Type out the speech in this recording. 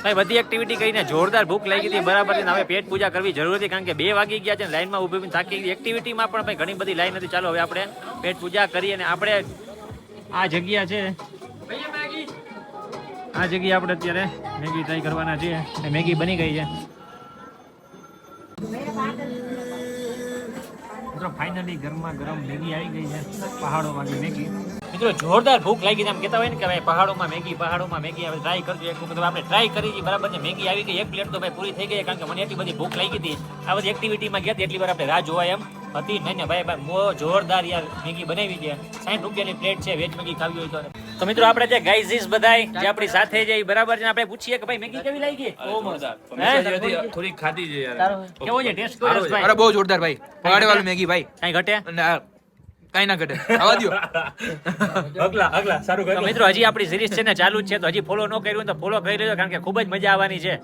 ભાઈ બધી એક્ટિવિટી કરીને જોરદાર ભૂખ લાગી હતી બરાબર. હવે પેટ પૂજા કરવી જરૂરી હતી કારણ કે 2 વાગી ગયા છે, લાઈનમાં ઊભી થાકી ગઈ. એક્ટિવિટીમાં પણ ભાઈ ઘણી બધી લાઈન હતી. ચાલો હવે આપણે પેટ પૂજા કરીએ અને આપણે આ જગ્યા છે, આ જગ્યા આપણે અત્યારે મેગી ટ્રાય કરવાના છીએ. મેગી બની ગઈ છે મિત્રો. ફાઇનલી ગરમા ગરમ મેગી આવી ગઈ છે, પહાડોમાં મેગી. મિત્રો જોરદાર ભૂખ લાગી, એમ કહેતા હોય ને કે ભાઈ પહાડોમાં મેગી હવે ટ્રાય કરજો એક વખત. આપણે ટ્રાય કરી હતી બરાબર છે, મેગી આવી ગઈ. 1 પ્લેટ તો ભાઈ પૂરી થઈ ગઈ કારણ કે મને એટલી બધી ભૂખ લાગી હતી. આ બધી એક્ટિવિટીમાં ગયા એટલી વાર આપણે રાહ જોવાય એમ હતી નહીં ને ભાઈ. જોરદાર યાર મેગી બનાવી છે. 60 રૂપિયાની પ્લેટ છે, વેજ મેગી ખાવી હોય તો મિત્રો આપણે જે ગાઈઝીસ બધાય જે આપણી સાથે છે બરાબર છે, આપણે પૂછીએ કે ભાઈ મેગી કેવી લાગી? થોડી ખાધી છે યાર. કેવો છે ટેસ્ટ? ભાઈ અરે બહુ જોરદાર ભાઈ, પહાડે વાળું મેગી ભાઈ. કઈ ઘટે? કઈ ના ઘટે, આવા દો. અગલા સારું. મિત્રો હજી આપણી સિરીઝ છે ને ચાલુ જ છે, તો હજી ફોલો ન કર્યું તો ફોલો કરી લેજો કારણ કે ખૂબ જ મજા આવવાની છે.